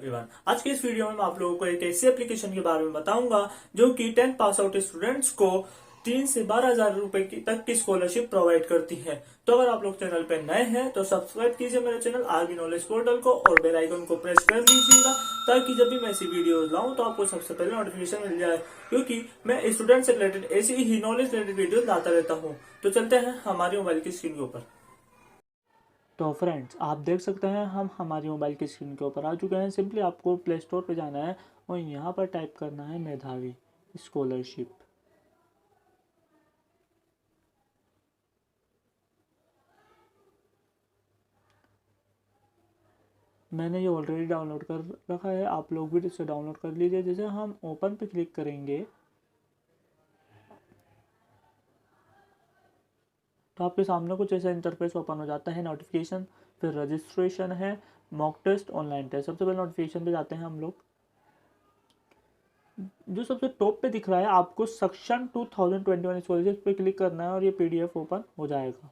Everyone, आज के इस वीडियो में मैं आप लोगों को एक ऐसी एप्लीकेशन के बारे में बताऊंगा जो कि 10 पास आउट स्टूडेंट्स को 3 से 12 हजार रुपए तक की स्कॉलरशिप प्रोवाइड करती है। तो अगर आप लोग चैनल पे नए हैं तो सब्सक्राइब कीजिए मेरे चैनल आरबी नॉलेज पोर्टल को और बेल आइकन को प्रेस कर लीजिएगा, ताकि जब भी मैं ऐसी वीडियोस लाऊं तो आपको सबसे पहले नोटिफिकेशन मिल जाए, क्योंकि मैं स्टूडेंट से रिलेटेड ऐसी ही नॉलेज रिलेटेड वीडियो लाता रहता हूँ। तो चलते हैं हमारी मोबाइल की स्क्रीन के ऊपर। तो फ्रेंड्स, आप देख सकते हैं हम हमारी मोबाइल की स्क्रीन के ऊपर आ चुके हैं। सिंपली आपको प्ले स्टोर पे जाना है और यहाँ पर टाइप करना है मेधावी स्कॉलरशिप। मैंने ये ऑलरेडी डाउनलोड कर रखा है, आप लोग भी इसे डाउनलोड कर लीजिए। जैसे हम ओपन पे क्लिक करेंगे तो आपके सामने कुछ ऐसा इंटरफेस ओपन हो जाता है। नोटिफिकेशन, फिर रजिस्ट्रेशन है, मॉक टेस्ट, ऑनलाइन टेस्ट। सबसे पहले नोटिफिकेशन पे जाते हैं हम लोग। जो सबसे टॉप पे दिख रहा है आपको सेक्शन 2021 स्कॉलरशिप पे क्लिक करना है और ये पीडीएफ ओपन हो जाएगा।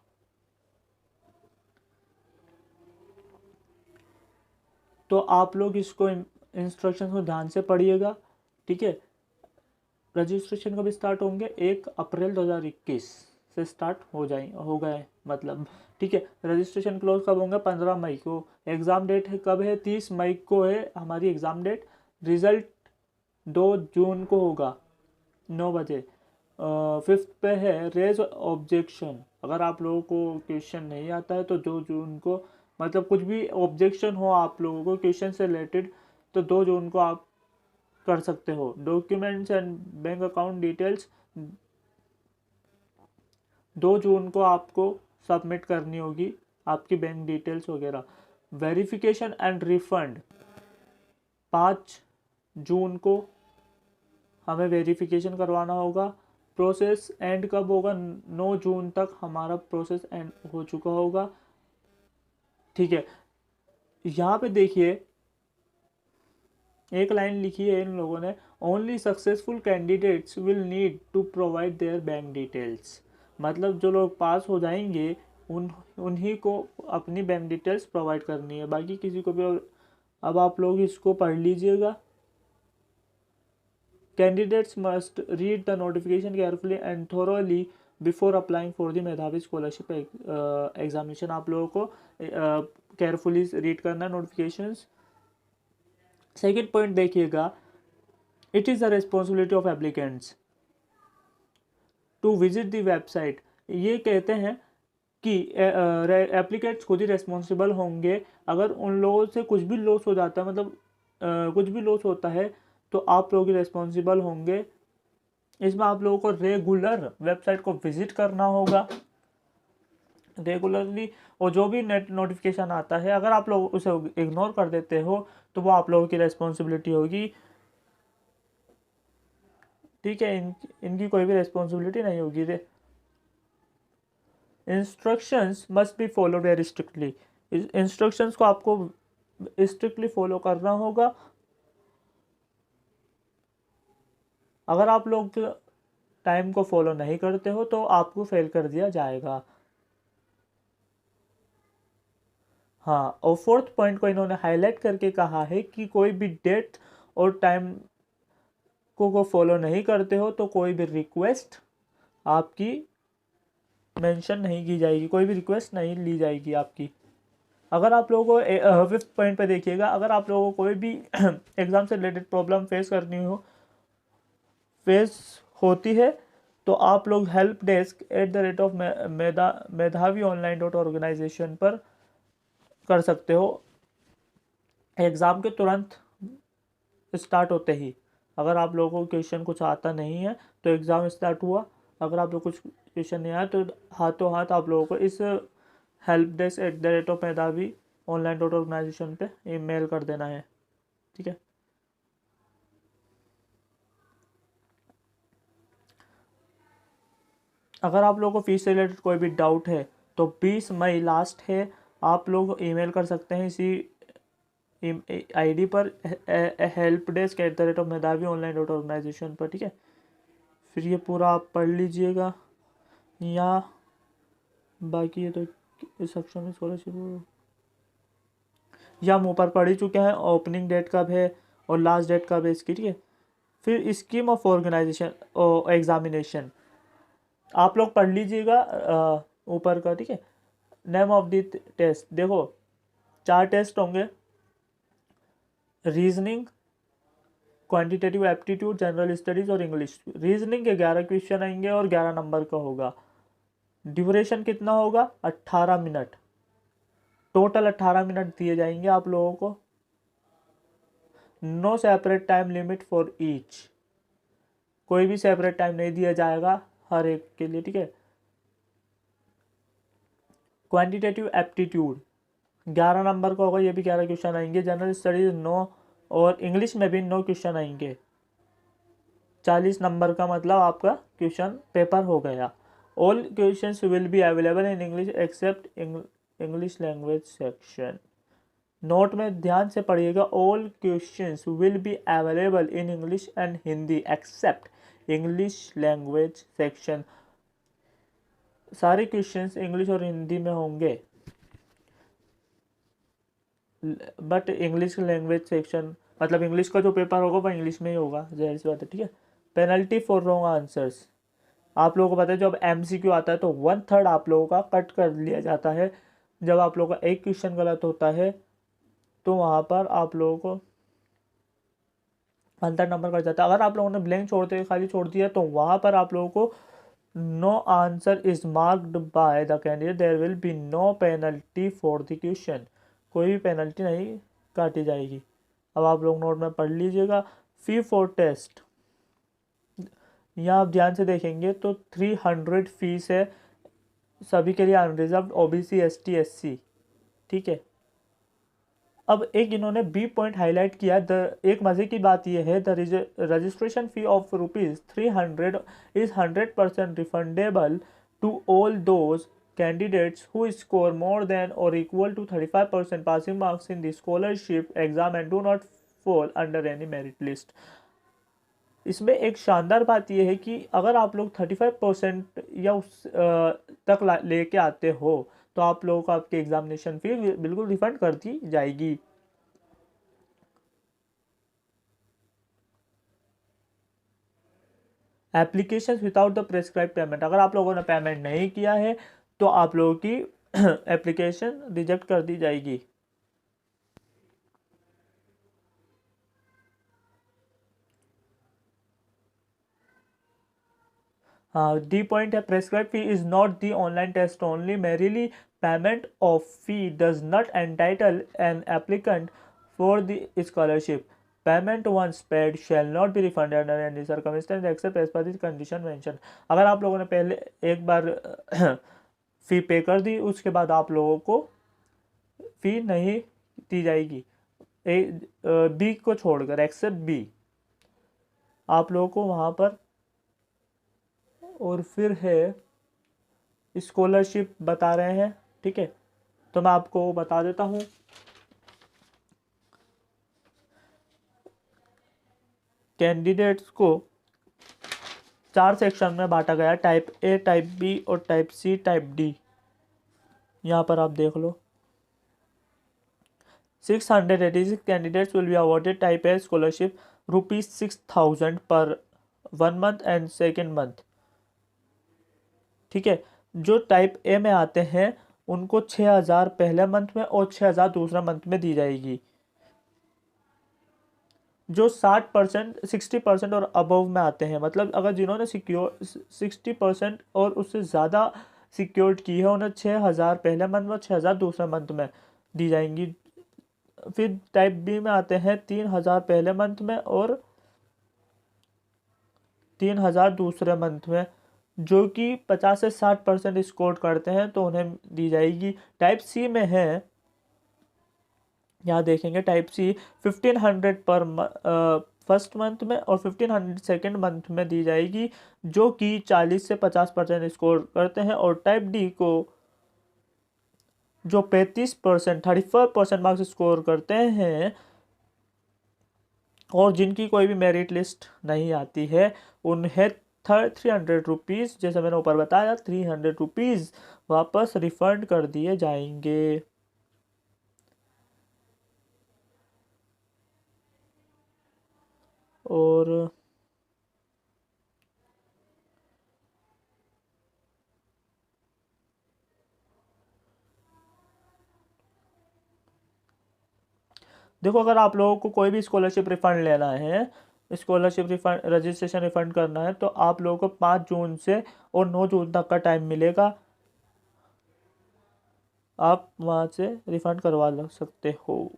तो आप लोग इसको इंस्ट्रक्शन को ध्यान से पढ़िएगा, ठीक है। रजिस्ट्रेशन कब स्टार्ट होंगे? 1 अप्रैल 2021 से स्टार्ट हो गए मतलब, ठीक है। रजिस्ट्रेशन क्लोज कब होंगे? 15 मई को। एग्ज़ाम डेट है कब है? 30 मई को है हमारी एग्ज़ाम डेट। रिज़ल्ट 2 जून को होगा 9 बजे। फिफ्थ पे है रेज ऑब्जेक्शन। अगर आप लोगों को क्वेश्चन नहीं आता है तो 2 जून को, मतलब कुछ भी ऑब्जेक्शन हो आप लोगों को क्वेश्चन से रिलेटेड, तो 2 जून को आप कर सकते हो। Documents and bank account details 2 जून को आपको सबमिट करनी होगी, आपकी बैंक डिटेल्स वगैरह। वेरिफिकेशन एंड रिफंड 5 जून को हमें वेरिफिकेशन करवाना होगा। प्रोसेस एंड कब होगा? 9 जून तक हमारा प्रोसेस एंड हो चुका होगा, ठीक है। यहाँ पे देखिए एक लाइन लिखी है इन लोगों ने, only successful candidates will need to provide their bank details. मतलब जो लोग पास हो जाएंगे उन्हीं को अपनी बैंक डिटेल्स प्रोवाइड करनी है, बाकी किसी को भी। अब आप लोग इसको पढ़ लीजिएगा। Candidates must read the notification carefully and thoroughly before applying for the Medhavi scholarship examination. आप लोगों को केयरफुली रीड करना है नोटिफिकेशंस। सेकेंड पॉइंट देखिएगा, it is the responsibility of applicants to visit the website. ये कहते हैं कि एप्लीकेंट्स खुद ही रेस्पॉन्सिबल होंगे। अगर उन लोगों से कुछ भी लॉस हो जाता है, मतलब कुछ भी लॉस होता है, तो आप लोग ही रेस्पॉन्सिबल होंगे। इसमें आप लोगों को रेगुलर वेबसाइट को विजिट करना होगा रेगुलरली, और जो भी नेट नोटिफिकेशन आता है अगर आप लोग उसे इग्नोर कर देते हो तो वो आप लोगों की रेस्पॉन्सिबिलिटी होगी, ठीक है। इनकी कोई भी रेस्पॉन्सिबिलिटी नहीं होगी। Instructions must be follow very strictly. Instructions को आपको स्ट्रिक्टली फॉलो करना होगा। अगर आप लोग टाइम को फॉलो नहीं करते हो तो आपको फेल कर दिया जाएगा। हाँ, और फोर्थ पॉइंट को इन्होंने हाईलाइट करके कहा है कि कोई भी डेट और टाइम को फॉलो नहीं करते हो तो कोई भी रिक्वेस्ट आपकी मेंशन नहीं की जाएगी, कोई भी रिक्वेस्ट नहीं ली जाएगी आपकी। अगर आप लोगों को फिफ्थ पॉइंट पे देखिएगा, अगर आप लोगों को कोई भी एग्ज़ाम से रिलेटेड प्रॉब्लम फेस होती है तो आप लोग हेल्प डेस्क @ मेधावी ऑनलाइन .ऑर्गेनाइजेशन पर कर सकते हो। एग्ज़ाम के तुरंत स्टार्ट होते ही अगर आप लोगों को क्वेश्चन कुछ आता नहीं है तो एग्ज़ाम स्टार्ट हुआ, अगर आप लोग कुछ क्वेश्चन नहीं आया तो हाथों हाथ आप लोगों को इस हेल्प डेस्क @ मेधावी ऑनलाइन .ऑर्गेनाइजेशन पे ईमेल कर देना है, ठीक है। अगर आप लोगों को फीस से रिलेटेड कोई भी डाउट है तो 20 मई लास्ट है, आप लोग ईमेल कर सकते हैं इसी आईडी पर, हेल्प डेस्क @ मेधावी ऑनलाइन .ऑर्गेनाइजेशन पर, ठीक है। फिर ये पूरा आप पढ़ लीजिएगा। या बाकी ये तो इस सेक्शन में स्कॉलरशिप, ये हम ऊपर पढ़ ही चुके हैं, ओपनिंग डेट कब है और लास्ट डेट कब है इसकी, ठीक है। फिर स्कीम ऑफ ऑर्गेनाइजेशन और एग्जामिनेशन आप लोग पढ़ लीजिएगा ऊपर का, ठीक है। नेम ऑफ द टेस्ट, देखो 4 टेस्ट होंगे, reasoning, quantitative aptitude, general studies और इंग्लिश। रीजनिंग के 11 क्वेश्चन आएंगे और 11 नंबर का होगा। ड्यूरेशन कितना होगा, 18 मिनट, टोटल 18 मिनट दिए जाएंगे आप लोगों को। No separate time limit for each, कोई भी सेपरेट टाइम नहीं दिया जाएगा हर एक के लिए, ठीक है। क्वांटिटेटिव एप्टीट्यूड 11 नंबर का होगा, ये भी 11 क्वेश्चन आएंगे। जनरल स्टडीज 9 और इंग्लिश में भी 9 क्वेश्चन आएंगे। 40 नंबर का मतलब आपका क्वेश्चन पेपर हो गया। All questions will be available in English except English language section. Note में ध्यान से पढ़िएगा, all questions will be available in English and Hindi except English language section. सारे क्वेश्चंस इंग्लिश और हिंदी में होंगे, बट इंग्लिश लैंग्वेज सेक्शन मतलब इंग्लिश का जो पेपर होगा वो इंग्लिश में ही होगा, जाहिर सी बात है, ठीक है। पेनल्टी फॉर रॉन्ग आंसर्स, आप लोगों को पता है जब MCQ आता है तो 1/3 आप लोगों का कट कर लिया जाता है। जब आप लोगों का एक क्वेश्चन गलत होता है तो वहाँ पर आप लोगों को 1/3 नंबर कट जाता है। अगर आप लोगों ने ब्लैंक छोड़ते खाली छोड़ दिया तो वहाँ पर आप लोगों को no answer is marked by the candidate, there will be no penalty for the question, कोई भी पेनल्टी नहीं काटी जाएगी। अब आप लोग नोट में पढ़ लीजिएगा। फी फॉर टेस्ट, यहाँ आप ध्यान से देखेंगे तो 300 फीस है सभी के लिए, अनरिजर्व, OBC, ST, SC, ठीक है। अब एक इन्होंने बी पॉइंट हाईलाइट किया, एक मजे की बात यह है, the registration fee of ₹300 is 100% refundable to all those candidates who score more than or equal to 35% passing marks in the scholarship exam and do not fall under any merit list। इसमें एक शानदार बात यह है कि अगर आप लोग 35% या उस तक लेके आते हो तो आप लोगों को आपकी एग्जामिनेशन फी बिल्कुल रिफंड कर दी जाएगी। Application without the prescribe payment, अगर आप लोगों ने पेमेंट नहीं किया है तो आप लोगों की एप्लीकेशन रिजेक्ट कर दी जाएगी। हाँ, डी पॉइंट है, prescribe fee is not the online test only, merely payment of fee does not entitle an applicant for the scholarship, payment once paid shall not be refunded under any circumstances except as per the condition mention. अगर आप लोगों ने पहले एक बार फी पे कर दी उसके बाद आप लोगों को फी नहीं दी जाएगी, बी को छोड़कर, एक्सेप्ट बी आप लोगों को वहाँ पर। और फिर है स्कॉलरशिप बता रहे हैं, ठीक है, तो मैं आपको बता देता हूँ। कैंडिडेट्स को 4 सेक्शन में बांटा गया, टाइप A, टाइप B और टाइप C, टाइप D। यहाँ पर आप देख लो, 686 candidates will be awarded type A scholarship ₹6,000 पर 1 मंथ एंड सेकेंड मंथ, ठीक है। जो टाइप A में आते हैं उनको 6,000 पहले मंथ में और 6,000 दूसरा मंथ में दी जाएगी। जो 60% और अबव में आते हैं, मतलब अगर जिन्होंने 60% और उससे ज़्यादा सिक्योर्ड की है उन्हें 6,000 पहले मंथ में, 6,000 दूसरे मंथ में दी जाएंगी। फिर टाइप बी में आते हैं 3,000 पहले मंथ में और 3,000 दूसरे मंथ में, जो कि 50 से 60% स्कोर करते हैं तो उन्हें दी जाएगी। टाइप सी में है, यहाँ देखेंगे टाइप सी 1,500 पर फर्स्ट मंथ में और 1,500 सेकेंड मंथ में दी जाएगी, जो कि 40 से 50% स्कोर करते हैं। और टाइप डी को जो 35% मार्क्स स्कोर करते हैं और जिनकी कोई भी मेरिट लिस्ट नहीं आती है उन्हें 300 रुपीज़, जैसे मैंने ऊपर बताया, 300 रुपीज़ वापस रिफंड कर दिए जाएंगे। और देखो, अगर आप लोगों को कोई भी स्कॉलरशिप रिफंड लेना है, स्कॉलरशिप रिफंड रजिस्ट्रेशन रिफंड करना है, तो आप लोगों को 5 जून से और 9 जून तक का टाइम मिलेगा। आप वहाँ से रिफंड करवा सकते हो।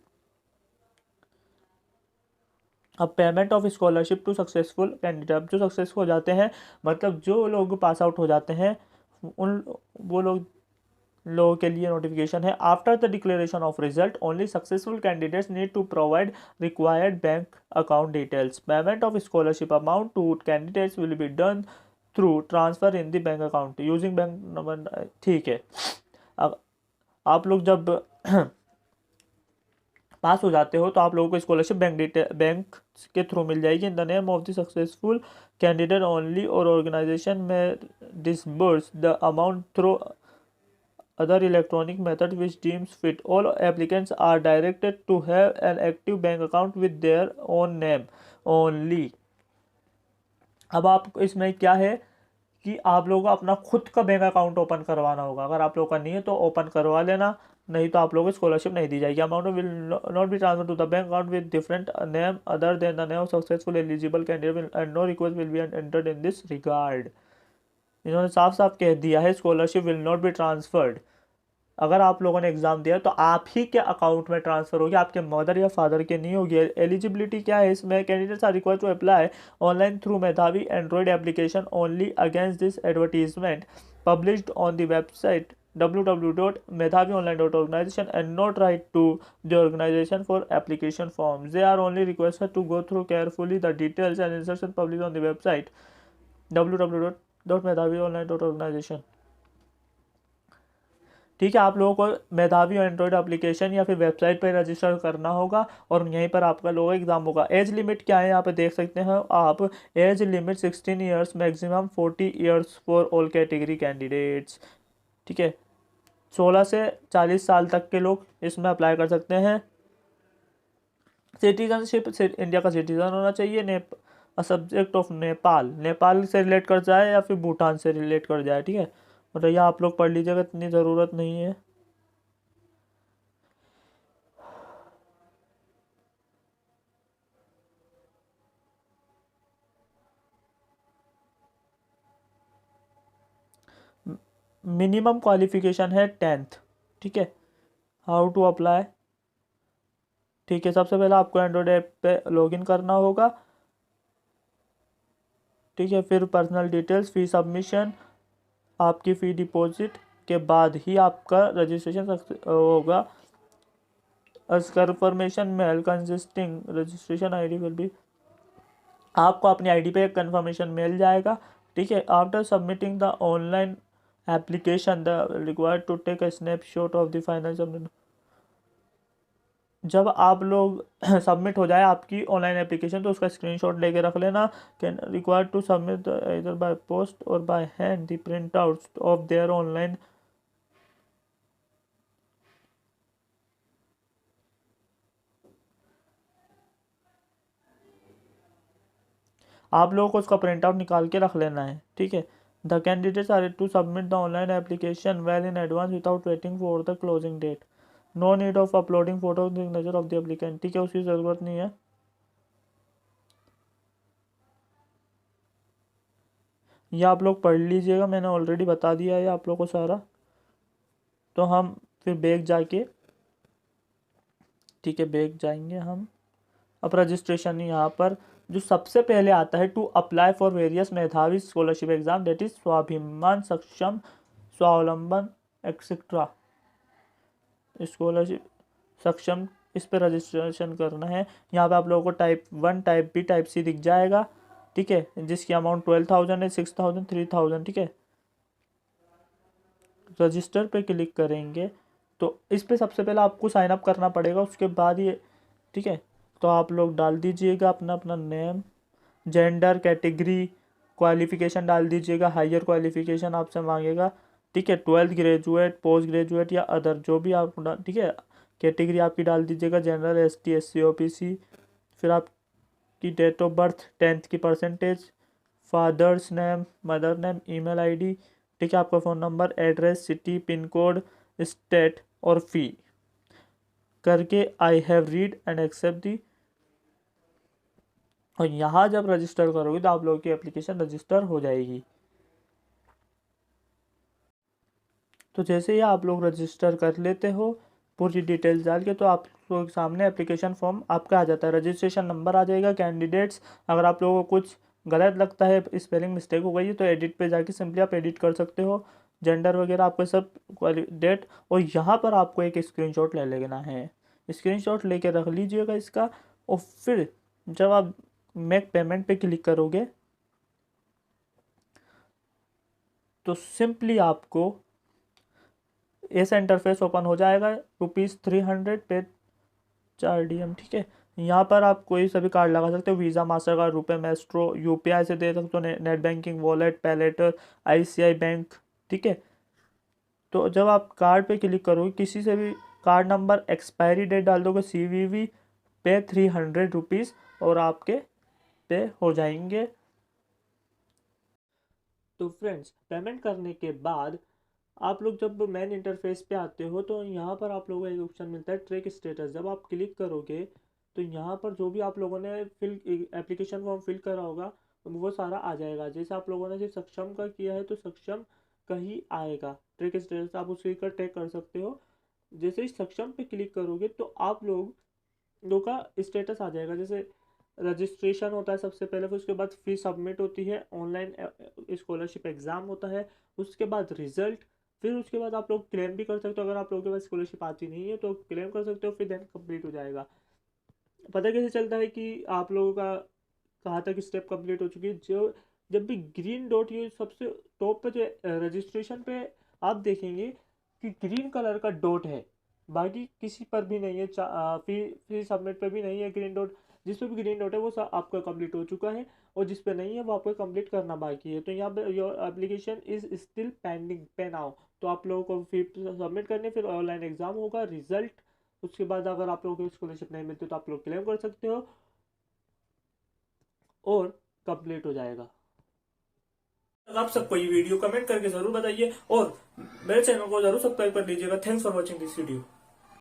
अब payment of scholarship to successful candidate, जो सक्सेसफुल हो जाते हैं, मतलब जो लोग पास आउट हो जाते हैं, उन वो लोगों के लिए नोटिफिकेशन है। After the declaration of result only successful candidates need to provide required bank account details. Payment of scholarship amount to candidates will be done through transfer in the bank account using bank number. ठीक है, अब आप लोग जब पास हो जाते हो तो आप लोगों को स्कॉलरशिप बैंक के थ्रू मिल जाएगी। In the name of the successful candidate only और ऑर्गेनाइजेशन में disburse the amount through other electronic method which deems fit. All applicants are directed to have an active bank account with their own name only. अब आप इसमें क्या है कि आप लोगों को अपना खुद का बैंक अकाउंट ओपन करवाना होगा। अगर आप लोगों का नहीं है तो ओपन करवा लेना, नहीं तो आप लोगों को स्कॉलरशिप नहीं दी जाएगी। Amount will not be transfer to the bank account with different name other than the name of successful eligible candidate and no request will be entered in this regard. इन्होंने साफ साफ कह दिया है scholarship will not be transferred. अगर आप लोगों ने एग्जाम दिया तो आप ही के अकाउंट में ट्रांसफर होगी, आपके मदर या फादर के नहीं होगी। एलिजिबिलिटी क्या है इसमें? Candidates are required to apply online through Medhavi Android application only against this advertisement published on the website www.medhavionline.organization and not write to the organization for application forms. They are only requested to go through carefully the details and instructions published on the website www.medhavionline.organization. ठीक है, आप लोगों को मेधावी Android application या फिर website पर register करना होगा और यहीं पर आपका लोगों एग्जाम होगा। एज लिमिट क्या है यहाँ पे देख सकते हैं आप। Age limit 16 years, maximum 40 years for all category candidates. ठीक है, 16 से 40 साल तक के लोग इसमें अप्लाई कर सकते हैं। सिटीजनशिप इंडिया का सिटीजन होना चाहिए। सब्जेक्ट ऑफ नेपाल से रिलेट कर जाए या फिर भूटान से रिलेट कर जाए। ठीक है, और यह आप लोग पढ़ लीजिएगा, इतनी ज़रूरत नहीं है। मिनिमम क्वालिफिकेशन है 10th। ठीक है, हाउ टू अप्लाई। ठीक है, सबसे पहले आपको एंड्रॉइड ऐप पे लॉगिन करना होगा। ठीक है, फिर पर्सनल डिटेल्स, फी सबमिशन, आपकी फ़ी डिपॉजिट के बाद ही आपका रजिस्ट्रेशन होगा। As confirmation mail consisting registration ID will be, आपको अपनी आईडी पे एक कंफर्मेशन मिल जाएगा। ठीक है, after submitting the online application the required to take a snapshot of the final submit. जब आप लोग सबमिट हो जाए आपकी ऑनलाइन एप्लीकेशन तो उसका स्क्रीनशॉट लेके रख लेना। कैन रिक्वायर्ड टू सबमिट इधर बाय पोस्ट और by hand the print out of their online. आप लोगों को उसका प्रिंट आउट निकाल के रख लेना है। ठीक है, the candidates are to submit the online application well in advance without waiting for the closing date. No need of uploading photo signature of the applicant. ठीक है, उसकी ज़रूरत नहीं है। ये आप लोग पढ़ लीजिएगा, मैंने ऑलरेडी बता दिया है आप लोगों को सारा। तो हम फिर बैग जाके, ठीक है बैग जाएंगे हम। अब रजिस्ट्रेशन यहाँ पर जो सबसे पहले आता है, टू अप्लाई फॉर वेरियस मेधावी स्कॉलरशिप एग्जाम दैट इज स्वाभिमान, सक्षम, स्वावलंबन एक्सेट्रा स्कॉलरशिप सक्षम, इस पर रजिस्ट्रेशन करना है। यहाँ पे आप लोगों को type 1, type B, type C दिख जाएगा। ठीक है, जिसकी अमाउंट 12,000 है, 6,000, 3,000। ठीक है, रजिस्टर पे क्लिक करेंगे तो इस पे सबसे पहले आपको साइन अप करना पड़ेगा, उसके बाद ये। ठीक है, तो आप लोग डाल दीजिएगा अपना अपना नेम, जेंडर, कैटेगरी, क्वालिफिकेशन डाल दीजिएगा। हायर क्वालिफिकेशन आपसे मांगेगा। ठीक है, 12th ग्रेजुएट, पोस्ट ग्रेजुएट या अदर जो भी आप। ठीक है, कैटेगरी आपकी डाल दीजिएगा, जनरल, ST, SC, OBC। फिर आप की डेट ऑफ बर्थ, 10th की percentage, father's name, mother name, email ID, ठीक है, आपका phone number, address, city, pin code, state और फी करके I have read and accept दी। और यहाँ जब रजिस्टर करोगे तो आप लोगों की एप्लीकेशन रजिस्टर हो जाएगी। तो जैसे ही आप लोग रजिस्टर कर लेते हो पूरी डिटेल्स डाल के, तो आप लोगों के सामने एप्लीकेशन फॉर्म आपका आ जाता है, रजिस्ट्रेशन नंबर आ जाएगा, कैंडिडेट्स, अगर आप लोगों को कुछ गलत लगता है, स्पेलिंग मिस्टेक हो गई है, तो एडिट पे जाके सिंपली आप एडिट कर सकते हो, जेंडर वगैरह आपका सब, डेट। और यहाँ पर आपको एक स्क्रीनशॉट ले लेना है, स्क्रीनशॉट लेके रख लीजिएगा इसका। और फिर जब आप मेक पेमेंट पे क्लिक करोगे तो सिंपली आपको ऐसा इंटरफेस ओपन हो जाएगा, ₹300 पे 4 DM, ठीक है। यहाँ पर आप कोई सभी कार्ड लगा सकते हो, वीज़ा, मास्टर कार्ड, रुपए, मैस्ट्रो, यूपीआई से दे सकते हो, net banking, wallet, pay later, ICI bank, ठीक है। तो जब आप कार्ड पे क्लिक करोगे, किसी से भी कार्ड नंबर, एक्सपायरी डेट डाल दोगे, CVV पे ₹300 और आपके पे हो जाएंगे। तो फ्रेंड्स, पेमेंट करने के बाद आप लोग जब मेन इंटरफेस पे आते हो तो यहाँ पर आप लोगों को एक ऑप्शन मिलता है ट्रैक स्टेटस। जब आप क्लिक करोगे तो यहाँ पर जो भी आप लोगों ने एप्लीकेशन फॉर्म फिल करा होगा वो सारा आ जाएगा। जैसे आप लोगों ने सिर्फ सक्षम का किया है तो सक्षम का ही आएगा ट्रैक स्टेटस, आप उसी का ट्रैक कर सकते हो। जैसे ही सक्षम पे क्लिक करोगे तो आप लोगों का स्टेटस आ जाएगा। जैसे रजिस्ट्रेशन होता है सबसे पहले, फिर उसके बाद फी सबमिट होती है, ऑनलाइन स्कॉलरशिप एग्ज़ाम होता है, उसके बाद रिजल्ट, फिर उसके बाद आप लोग क्लेम भी कर सकते हो। अगर आप लोगों के पास स्कॉलरशिप आती नहीं है तो क्लेम कर सकते हो, फिर देन कंप्लीट हो जाएगा। पता कैसे चलता है कि आप लोगों का कहाँ तक स्टेप कंप्लीट हो चुकी है? जो जब भी ग्रीन डॉट, ये सबसे टॉप पे जो रजिस्ट्रेशन पे आप देखेंगे कि ग्रीन कलर का डॉट है, बाकी किसी पर भी नहीं है, फी सबमिट पे भी नहीं है ग्रीन डॉट। जिस पे भी ग्रीन डॉट है वो सब आपका कंप्लीट हो चुका है, और जिस पे नहीं है वो आपको कंप्लीट करना बाकी है। तो यहाँ पे your application is still pending पे नाउ, तो आप लोगों को फी सबमिट करने, फिर ऑनलाइन एग्जाम होगा, रिजल्ट, उसके बाद अगर आप लोगों को स्कॉलरशिप नहीं मिलती तो आप लोग क्लेम कर सकते हो और कंप्लीट हो जाएगा। आप सबको ये वीडियो कमेंट करके जरूर बताइए और मेरे चैनल को जरूर सब्सक्राइब कर लीजिएगा। Thanks for watching this video.